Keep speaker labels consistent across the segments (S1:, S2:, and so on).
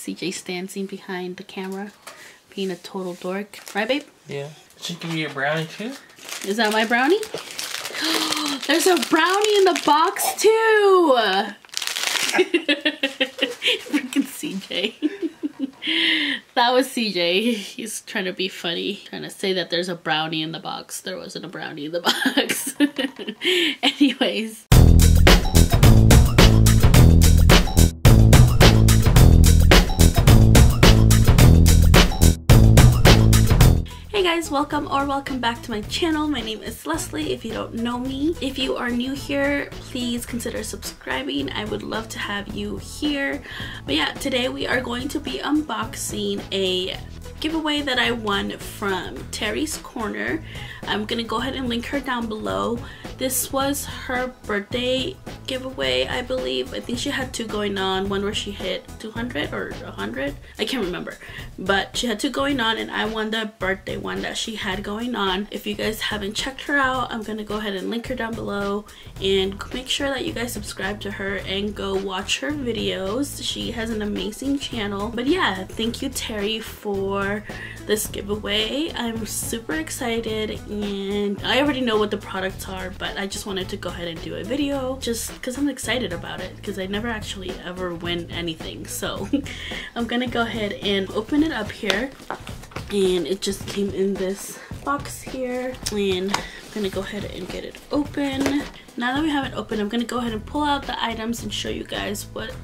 S1: CJ's dancing behind the camera, being a total dork. Right, babe?
S2: Yeah. Should give you a brownie too?
S1: Is that my brownie? There's a brownie in the box too! Freaking CJ. That was CJ. He's trying to be funny. Trying to say that there's a brownie in the box. There wasn't a brownie in the box. Anyways. Hey guys, welcome back to my channel. My name is Leslie if you don't know me. If you are new here, please consider subscribing. I would love to have you here. But yeah, today we are going to be unboxing a giveaway that I won from Terry's Corner. I'm gonna go ahead and link her down below. This was her birthday giveaway, I believe. I think she had two going on, one where she hit 200 or 100, I can't remember, but she had two going on and I won the birthday one that she had going on. If you guys haven't checked her out, I'm gonna go ahead and link her down below, and make sure that you guys subscribe to her and go watch her videos. She has an amazing channel. But yeah, thank you Terry for this giveaway. I'm super excited, and I already know what the products are, but I just wanted to go ahead and do a video just because I'm excited about it, because I never actually ever win anything. So I'm gonna go ahead and open it up here, and it just came in this box here, and I'm gonna go ahead and get it open. Now that we have it open, I'm gonna go ahead and pull out the items and show you guys what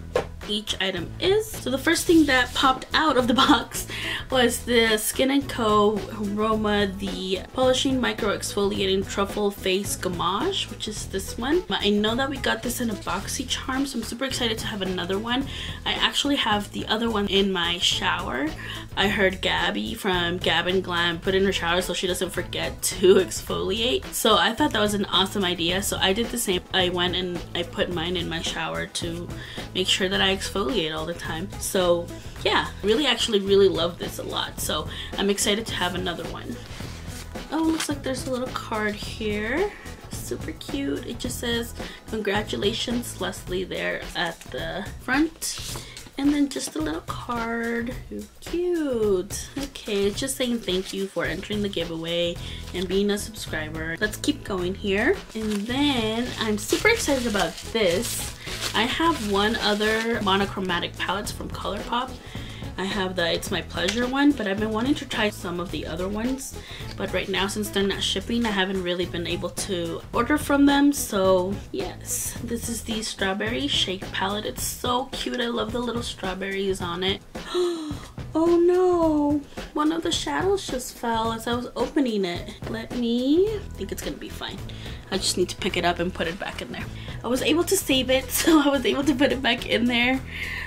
S1: each item is. So the first thing that popped out of the box was the Skin & Co. Roma, the Polishing Micro Exfoliating Truffle Face Gommage, which is this one. I know that we got this in a BoxyCharm, so I'm super excited to have another one. I actually have the other one in my shower. I heard Gabby from Gab and Glam put in her shower so she doesn't forget to exfoliate. So I thought that was an awesome idea, so I did the same. I went and I put mine in my shower to make sure that I exfoliate all the time. So yeah, actually really love this a lot, so I'm excited to have another one. Oh, looks like there's a little card here. Super cute. It just says congratulations Leslie there at the front, and then just a little card. Cute. Okay, it's just saying thank you for entering the giveaway and being a subscriber. Let's keep going here. And then I'm super excited about this. I have one other monochromatic palettes from ColourPop. I have the It's My Pleasure one, but I've been wanting to try some of the other ones. But right now, since they're not shipping, I haven't really been able to order from them. So yes, this is the Strawberry Shake palette. It's so cute. I love the little strawberries on it. Oh no, one of the shadows just fell as I was opening it. I think it's gonna be fine. I just need to pick it up and put it back in there. I was able to save it, so I was able to put it back in there.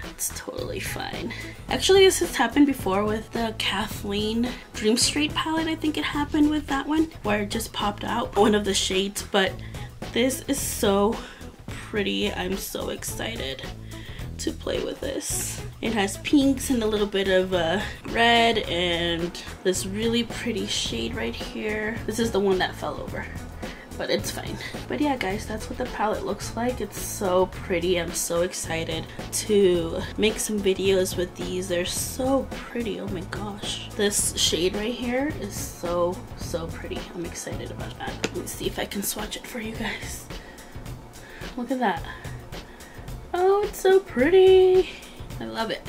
S1: It's totally fine. Actually, this has happened before with the Kathleen Dream Street palette. I think it happened with that one, where it just popped out one of the shades, but this is so pretty. I'm so excited to play with this. It has pinks and a little bit of red and this really pretty shade right here. This is the one that fell over, but it's fine. But yeah guys, that's what the palette looks like. It's so pretty. I'm so excited to make some videos with these. They're so pretty. Oh my gosh, this shade right here is so pretty. I'm excited about that. Let me see if I can swatch it for you guys. Look at that. Oh, it's so pretty. I love it.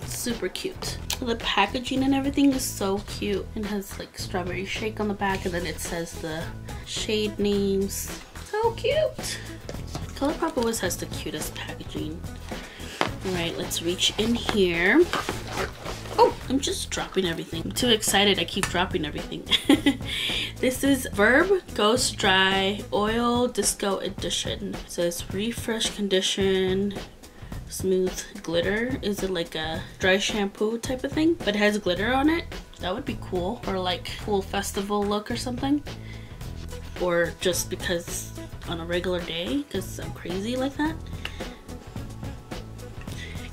S1: It's super cute. The packaging and everything is so cute. It has like Strawberry Shake on the back, and then it says the shade names. So cute. ColourPop always has the cutest packaging. Alright, let's reach in here. Oh, I'm just dropping everything. I'm too excited, I keep dropping everything. This is Verb Ghost Dry Oil Disco Edition. It says refresh, condition, smooth glitter. Is it like a dry shampoo type of thing? But it has glitter on it. That would be cool. Or like cool festival look or something. Or just because on a regular day, because I'm crazy like that.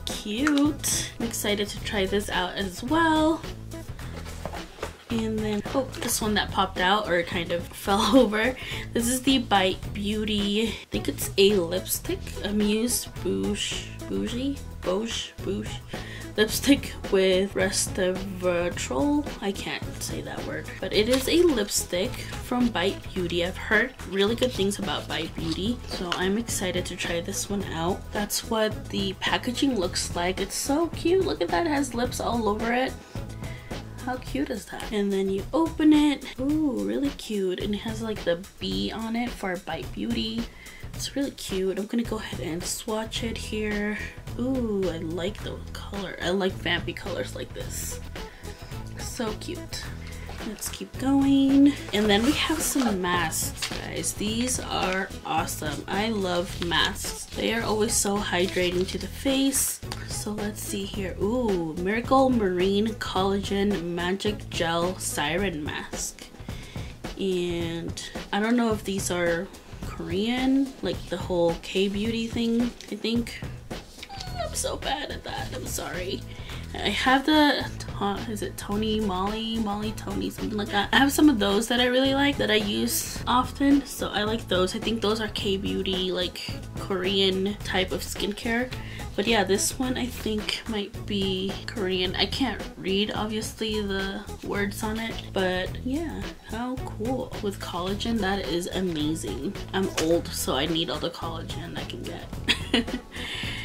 S1: Cute. I'm excited to try this out as well. And then, oh, this one that popped out or kind of fell over. This is the Bite Beauty, I think it's a lipstick, Amuse Bouche lipstick with resveratrol. I can't say that word, but it is a lipstick from Bite Beauty. I've heard really good things about Bite Beauty, so I'm excited to try this one out. That's what the packaging looks like. It's so cute. Look at that, it has lips all over it. How cute is that? And then you open it. Ooh, really cute. And it has like the B on it for Bite Beauty. It's really cute. I'm gonna go ahead and swatch it here. Ooh, I like the color. I like vampy colors like this. So cute. Let's keep going. And then we have some masks, guys. These are awesome. I love masks. They are always so hydrating to the face. So let's see here. Ooh, Miracle Marine Collagen Magic Gel Siren Mask. And I don't know if these are Korean, like the whole K-beauty thing, I think. I'm so bad at that. I'm sorry. I have the, is it Tony Molly Tony, something like that. I have some of those that I really like that I use often, so I like those. I think those are K-beauty, like Korean type of skincare. But yeah, this one I think might be Korean. I can't read obviously the words on it, but yeah, how cool. With collagen, that is amazing. I'm old, so I need all the collagen I can get.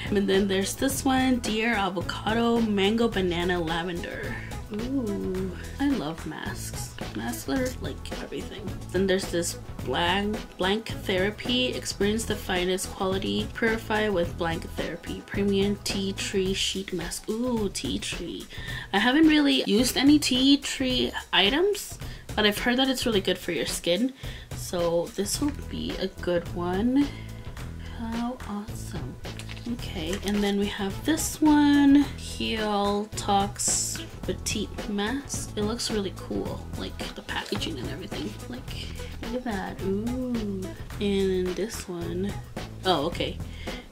S1: And then there's this one, Dear Avocado Mango Banana Lavender. Ooh, I love masks. Masks are like everything. Then there's this Blank Therapy. Experience the finest quality. Purify with Blank Therapy. Premium Tea Tree Sheet Mask. Ooh, tea tree. I haven't really used any tea tree items, but I've heard that it's really good for your skin. So this will be a good one. How awesome. Okay, and then we have this one, Heal Tox Petite Mask. It looks really cool, like the packaging and everything. Like, look at that. Ooh. And this one, oh, okay.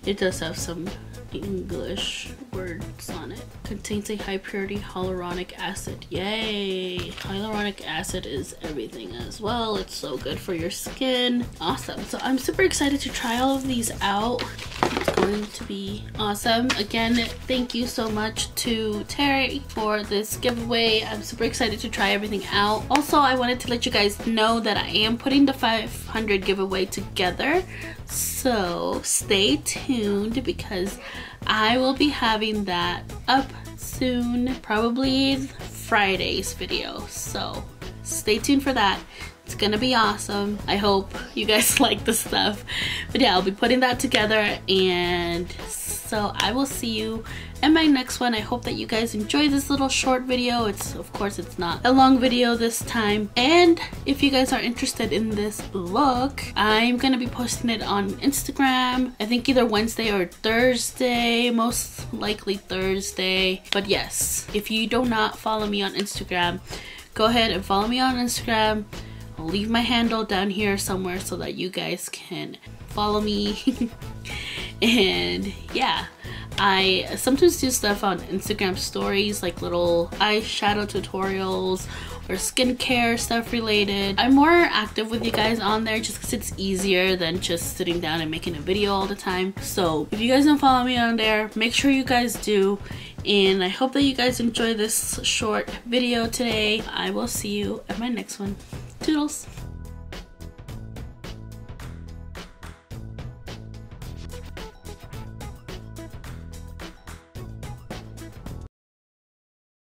S1: It does have some English words on it. Contains a high purity hyaluronic acid. Yay! Hyaluronic acid is everything as well. It's so good for your skin. Awesome. So I'm super excited to try all of these out. It's going to be awesome. Again, thank you so much to Terry for this giveaway. I'm super excited to try everything out. Also, I wanted to let you guys know that I am putting the 500 giveaway together. So stay tuned because I will be having that up soon, probably Friday's video. So stay tuned for that. It's gonna be awesome. I hope you guys like the stuff. But yeah, I'll be putting that together, and so I will see you in my next one. I hope that you guys enjoy this little short video. Of course it's not a long video this time. And if you guys are interested in this look, I'm gonna be posting it on Instagram. I think either Wednesday or Thursday, most likely Thursday. But yes, if you do not follow me on Instagram, go ahead and follow me on Instagram. I'll leave my handle down here somewhere so that you guys can follow me. And yeah, I sometimes do stuff on Instagram stories, like little eyeshadow tutorials or skincare stuff related. I'm more active with you guys on there just because it's easier than just sitting down and making a video all the time. So if you guys don't follow me on there, make sure you guys do. And I hope that you guys enjoy this short video today. I will see you at my next one. Toodles!